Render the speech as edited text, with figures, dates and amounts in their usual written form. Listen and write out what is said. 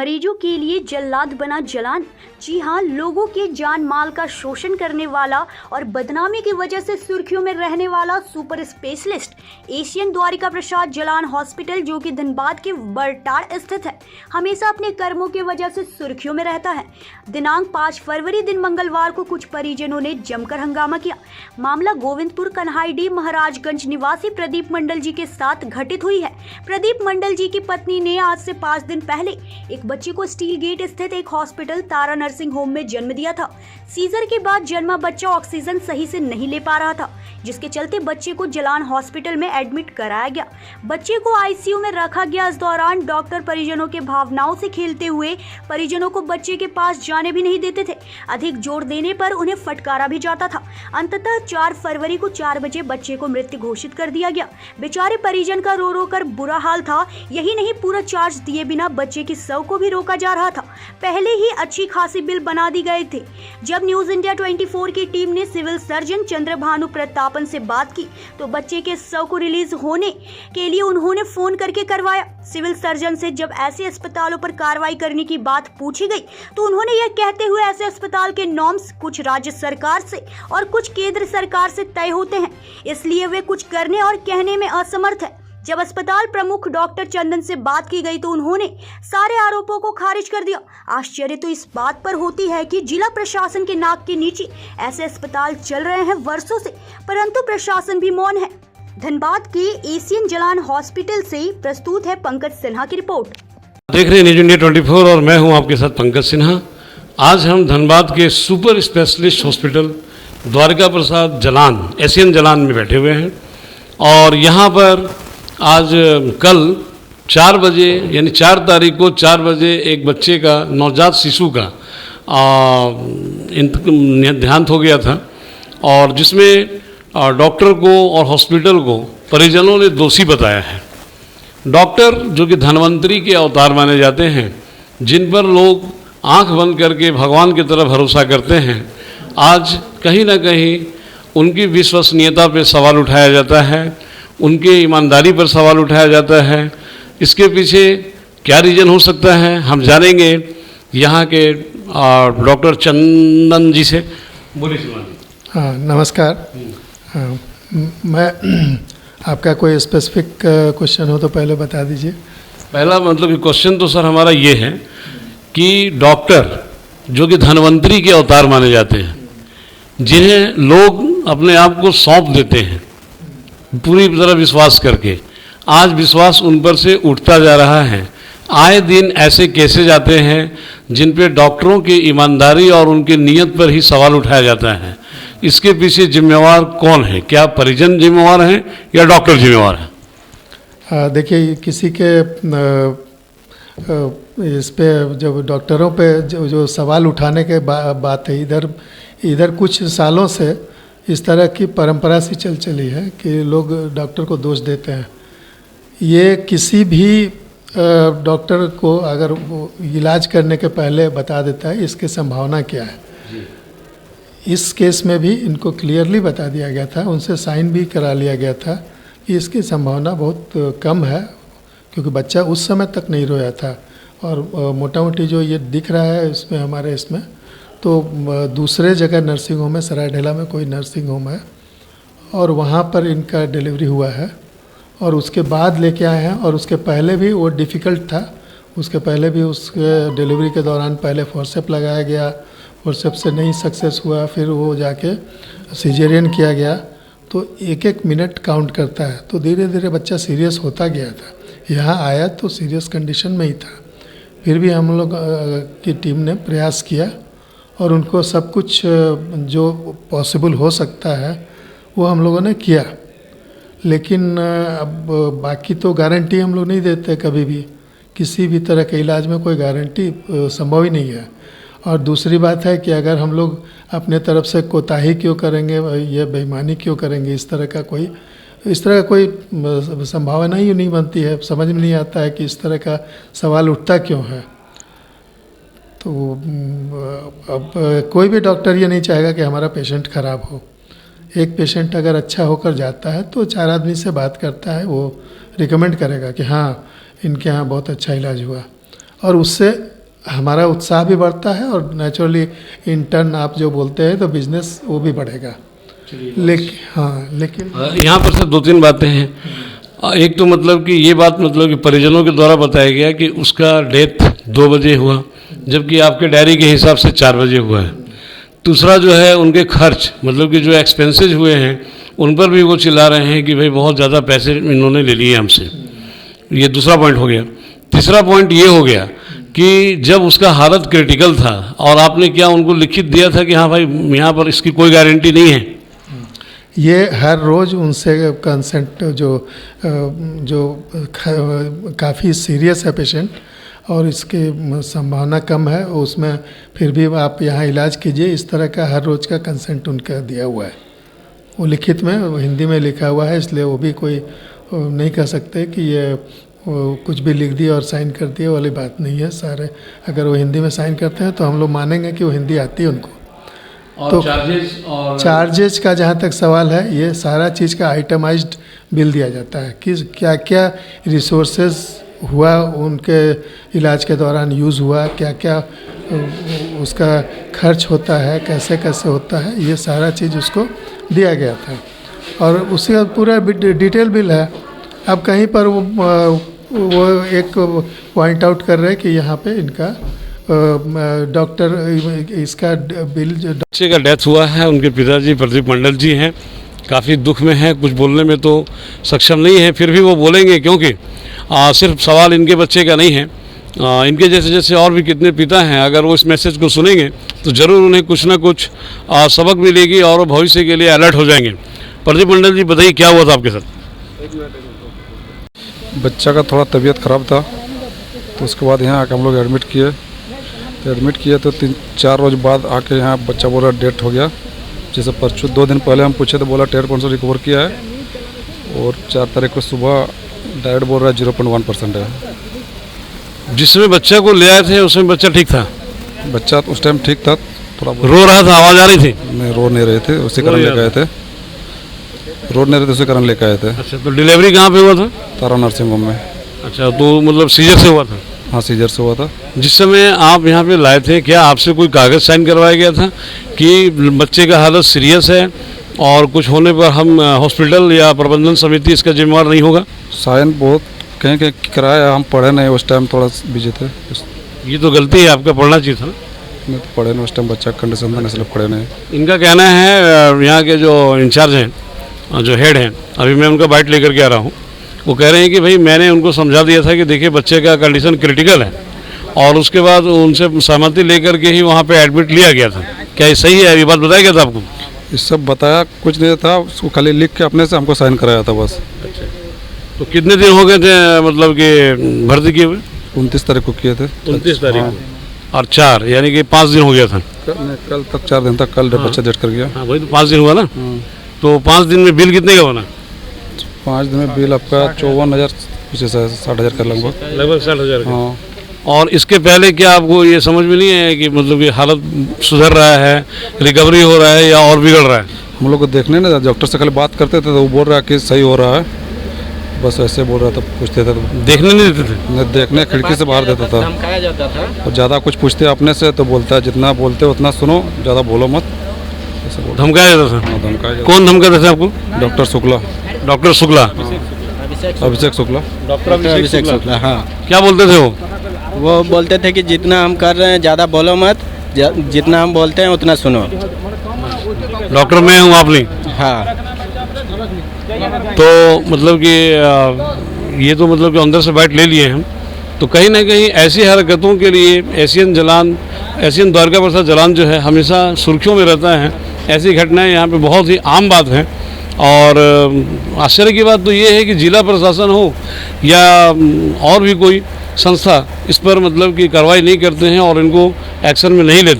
मरीजों के लिए जल्लाद बना जलान। जी हाँ, लोगों के जान माल का शोषण करने वाला और बदनामी की वजह से सुर्खियों में रहने वाला सुपर स्पेशलिस्ट एशियन द्वारिका प्रसाद जलान हॉस्पिटल, जो कि धनबाद के बरटाड़ स्थित है, हमेशा अपने कर्मों की वजह से सुर्खियों में रहता है। दिनांक 5 फरवरी दिन मंगलवार को कुछ परिजनों ने जमकर हंगामा किया। मामला गोविंदपुर कन्हाईडी महाराजगंज निवासी प्रदीप मंडल जी के साथ घटित हुई है। प्रदीप मंडल जी की पत्नी ने आज से 5 दिन पहले एक बच्चे को स्टील गेट स्थित एक हॉस्पिटल तारा नर्सिंग होम में जन्म दिया था। सीजर के बाद जन्मा बच्चा ऑक्सीजन सही से नहीं ले पा रहा था, जिसके चलते बच्चे को जलान हॉस्पिटल में एडमिट कराया गया। बच्चे को आईसीयू में रखा गया। इस दौरान डॉक्टर परिजनों के भावनाओं से खेलते हुए परिजनों को बच्चे के पास जाने भी नहीं देते थे। अधिक जोर देने पर उन्हें फटकारा भी जाता था। अंततः 4 फरवरी को 4 बजे बच्चे को मृत घोषित कर दिया गया। बेचारे परिजन का रो रो कर बुरा हाल था। यही नहीं, पूरा चार्ज दिए बिना बच्चे की शव को भी रोका जा रहा था। पहले ही अच्छी खासी बिल बना दी गए थे। जब न्यूज इंडिया 24 की टीम ने सिविल सर्जन चंद्रभानु प्रतापन से बात की तो बच्चे के शव को रिलीज होने के लिए उन्होंने फोन करके करवाया। सिविल सर्जन से जब ऐसे अस्पतालों पर कार्रवाई करने की बात पूछी गई तो उन्होंने यह कहते हुए ऐसे अस्पताल के नॉर्म्स कुछ राज्य सरकार से और कुछ केंद्र सरकार से तय होते हैं, इसलिए वे कुछ करने और कहने में असमर्थ है। जब अस्पताल प्रमुख डॉक्टर चंदन से बात की गई तो उन्होंने सारे आरोपों को खारिज कर दिया। आश्चर्य तो इस बात पर होती है कि जिला प्रशासन के नाक के नीचे ऐसे अस्पताल चल रहे हैं वर्षों से, परंतु प्रशासन भी मौन है। धनबाद के एशियन जलान हॉस्पिटल से प्रस्तुत है पंकज सिन्हा की रिपोर्ट। देख रहे हैं न्यूज इंडिया 24 और मैं हूं आपके साथ पंकज सिन्हा। आज हम धनबाद के सुपर स्पेशलिस्ट हॉस्पिटल द्वारिका प्रसाद जलान एशियन जलान में बैठे हुए हैं और यहाँ पर आज कल 4 बजे यानी 4 तारीख को 4 बजे एक बच्चे का नवजात शिशु का देहांत हो गया था और जिसमें डॉक्टर को और हॉस्पिटल को परिजनों ने दोषी बताया है। डॉक्टर जो कि धन्वंतरी के अवतार माने जाते हैं, जिन पर लोग आंख बंद करके भगवान की तरफ भरोसा करते हैं, आज कहीं ना कहीं उनकी विश्वसनीयता पे सवाल उठाया जाता है, उनके ईमानदारी पर सवाल उठाया जाता है। इसके पीछे क्या रीज़न हो सकता है हम जानेंगे यहाँ के डॉक्टर चंदन जी से। बोलिए श्रीमान जी। हाँ, नमस्कार। हाँ, मैं आपका कोई स्पेसिफिक क्वेश्चन हो तो पहले बता दीजिए। पहला मतलब कि क्वेश्चन तो सर हमारा ये है कि डॉक्टर जो कि धन्वंतरी के अवतार माने जाते हैं, जिन्हें लोग अपने आप को सौंप देते हैं पूरी तरह विश्वास करके, आज विश्वास उन पर से उठता जा रहा है। आए दिन ऐसे केसेज आते हैं जिन पे डॉक्टरों की ईमानदारी और उनकी नीयत पर ही सवाल उठाया जाता है। इसके पीछे जिम्मेवार कौन है? क्या परिजन जिम्मेवार हैं या डॉक्टर जिम्मेवार हैं? देखिए, किसी के इस पे जब डॉक्टरों पे जो सवाल उठाने के बात है, इधर कुछ सालों से इस तरह की परंपरा सी चली है कि लोग डॉक्टर को दोष देते हैं। ये किसी भी डॉक्टर को अगर वो इलाज करने के पहले बता देता है इसकी संभावना क्या है। इस केस में भी इनको क्लियरली बता दिया गया था, उनसे साइन भी करा लिया गया था कि इसकी संभावना बहुत कम है, क्योंकि बच्चा उस समय तक नहीं रोया था। और मोटा मोटी जो ये दिख रहा है इसमें हमारे इसमें तो दूसरे जगह नर्सिंग होम है, सरायढेला में कोई नर्सिंग होम है और वहाँ पर इनका डिलीवरी हुआ है और उसके बाद लेके आए हैं। और उसके पहले भी वो डिफ़िकल्ट था, उसके पहले भी उसके डिलीवरी के दौरान पहले फोर्सेप लगाया गया, फोर्सेप से नहीं सक्सेस हुआ, फिर वो जाके सिजेरियन किया गया। तो 1-1 मिनट काउंट करता है। तो धीरे धीरे बच्चा सीरियस होता गया था। यहाँ आया तो सीरियस कंडीशन में ही था, फिर भी हम लोग की टीम ने प्रयास किया और उनको सब कुछ जो पॉसिबल हो सकता है वो हम लोगों ने किया। लेकिन अब बाकी तो गारंटी हम लोग नहीं देते कभी भी, किसी भी तरह के इलाज में कोई गारंटी संभव ही नहीं है। और दूसरी बात है कि अगर हम लोग अपने तरफ से कोताही क्यों करेंगे या बेईमानी क्यों करेंगे, इस तरह का कोई संभावना ही नहीं बनती है। समझ में नहीं आता है कि इस तरह का सवाल उठता क्यों है। तो अब कोई भी डॉक्टर ये नहीं चाहेगा कि हमारा पेशेंट ख़राब हो। एक पेशेंट अगर अच्छा होकर जाता है तो 4 आदमी से बात करता है, वो रिकमेंड करेगा कि हाँ इनके यहाँ बहुत अच्छा इलाज हुआ, और उससे हमारा उत्साह भी बढ़ता है और नेचुरली इंटर्न आप जो बोलते हैं तो बिजनेस वो भी बढ़ेगा। लेकिन यहाँ पर सर 2-3 बातें हैं। एक तो मतलब कि ये बात मतलब कि परिजनों के द्वारा बताया गया कि उसका डेथ 2 बजे हुआ, जबकि आपके डायरी के हिसाब से 4 बजे हुआ है। दूसरा जो है उनके खर्च मतलब कि जो एक्सपेंसेज हुए हैं उन पर भी वो चिल्ला रहे हैं कि भाई बहुत ज़्यादा पैसे इन्होंने ले लिए हमसे। ये दूसरा पॉइंट हो गया। तीसरा पॉइंट ये हो गया कि जब उसका हालत क्रिटिकल था और आपने क्या उनको लिखित दिया था कि हाँ भाई यहाँ पर इसकी कोई गारंटी नहीं है? ये हर रोज़ उनसे कंसेंट जो काफ़ी सीरियस है पेशेंट और इसकी संभावना कम है, उसमें फिर भी आप यहाँ इलाज कीजिए, इस तरह का हर रोज़ का कंसेंट उनका दिया हुआ है। वो लिखित में हिंदी में लिखा हुआ है, इसलिए वो भी कोई नहीं कह सकते कि ये कुछ भी लिख दिया और साइन कर दिए वाली बात नहीं है। सारे अगर वो हिंदी में साइन करते हैं तो हम लोग मानेंगे कि वो हिंदी आती है उनको। और तो चार्जेस का जहाँ तक सवाल है, ये सारा चीज़ का आइटमाइज्ड बिल दिया जाता है कि क्या क्या रिसोर्सेज हुआ उनके इलाज के दौरान यूज़ हुआ, क्या क्या उसका खर्च होता है, कैसे कैसे होता है, ये सारा चीज़ उसको दिया गया था और उसका पूरा डिटेल बिल है। अब कहीं पर वो एक पॉइंट आउट कर रहे हैं कि यहाँ पे इनका डॉक्टर इसका बिल बच्चे का डेथ हुआ है, उनके पिताजी प्रदीप मंडल जी हैं, काफ़ी दुख में हैं, कुछ बोलने में तो सक्षम नहीं है, फिर भी वो बोलेंगे क्योंकि सिर्फ सवाल इनके बच्चे का नहीं है। इनके जैसे जैसे और भी कितने पिता हैं, अगर वो इस मैसेज को सुनेंगे तो ज़रूर उन्हें कुछ ना कुछ सबक मिलेगी और वो भविष्य के लिए अलर्ट हो जाएंगे। प्रदीप मंडल जी बताइए क्या हुआ था आपके साथ? बच्चा का थोड़ा तबीयत ख़राब था तो उसके बाद यहाँ आके हम लोग एडमिट किए तो 3-4 रोज़ बाद आके यहाँ बच्चा बोला डेथ हो गया। जैसे परसों 2 दिन पहले हम पूछे तो बोला 10% रिकवर किया है और 4 तारीख को सुबह डायरेक्ट बोल रहा है 0.1% है। जिसमें बच्चा को ले आए थे उसमें बच्चा ठीक था? बच्चा उस टाइम ठीक था, थोड़ा रो रहा था, आवाज़ आ रही थी? नहीं, रो नहीं रहे थे, उसी कारण लेकर आए थे। रो नहीं रहे थे, उसी कारण लेकर आए थे। अच्छा, तो डिलीवरी कहाँ पे हुआ था? तारा नर्सिंग होम में। अच्छा, तो मतलब सीजर से हुआ था? हाँ, सीजर से हुआ था। जिस समय आप यहाँ पे लाए थे क्या आपसे कोई कागज़ साइन करवाया गया था कि बच्चे का हालत सीरियस है और कुछ होने पर हम हॉस्पिटल या प्रबंधन समिति इसका जिम्मेवार नहीं होगा? साइन बहुत कहीं कराया, हम पढ़े नहीं, उस टाइम थोड़ा बिजी थे। ये तो गलती है, आपका पढ़ना चाहिए था ना। नहीं तो पढ़े नहीं, उस टाइम बच्चा कंडीशन में इसलिए पढ़े नहीं। इनका कहना है, यहाँ के जो इंचार्ज हैं, जो हेड हैं, अभी मैं उनका बाइट लेकर के आ रहा हूँ, वो कह रहे हैं कि भाई मैंने उनको समझा दिया था कि देखिए बच्चे का कंडीशन क्रिटिकल है और उसके बाद उनसे सहमति लेकर के ही वहाँ पे एडमिट लिया गया था। क्या ये सही है? ये बात बताया गया था आपको? ये सब बताया कुछ नहीं था, उसको खाली लिख के अपने से हमको साइन कराया था बस। अच्छा, तो कितने दिन हो गए थे मतलब कि भर्ती किए हुए? 29 तारीख को किए थे। 29 तारीख को और 4 यानी कि 5 दिन हो गया था। कल तक 4 दिन तक, कल बच्चा डेट कर गया। हाँ, वही तो 5 दिन हुआ ना। तो 5 दिन में बिल कितने का बना? 5 दिन में बिल आपका 54,000 कुछ 60,000 का लगभग 60,000 का। हाँ। और इसके पहले क्या आपको ये समझ में नहीं है कि मतलब कि हालत सुधर रहा है, रिकवरी हो रहा है या और बिगड़ रहा है? हम लोग को देखने ना, डॉक्टर से खाली बात करते थे तो वो बोल रहा है कि सही हो रहा है, बस ऐसे बोल रहा था। पूछते थे तो देखने नहीं देते थे? नहीं, देखने खिड़की से बाहर देता था। धमकाया जाता था और ज़्यादा कुछ पूछते अपने से तो बोलता है जितना बोलते उतना सुनो, ज़्यादा बोलो मत, ऐसे बोल। धमकाया जाता था? हाँ, धमकाया। कौन धमकाता था आपको? डॉक्टर शुक्ला। डॉक्टर शुक्ला? अभिषेक शुक्ला। डॉक्टर अभिषेक शुक्ला। हाँ, क्या बोलते थे वो बोलते थे कि जितना हम कर रहे हैं ज़्यादा बोलो मत, जितना हम बोलते हैं उतना सुनो। डॉक्टर मैं हूँ, आप नहीं? हाँ, तो मतलब कि ये तो मतलब कि अंदर से बाइट ले लिए हम, तो कहीं ना कहीं ऐसी हरकतों के लिए एशियन द्वारका प्रसाद जलान जो है हमेशा सुर्खियों में रहता है। ऐसी घटनाएं यहाँ पे बहुत ही आम बात है और आश्चर्य की बात तो ये है कि जिला प्रशासन हो या और भी कोई संस्था इस पर मतलब कि कार्रवाई नहीं करते हैं और इनको एक्शन में नहीं लेते।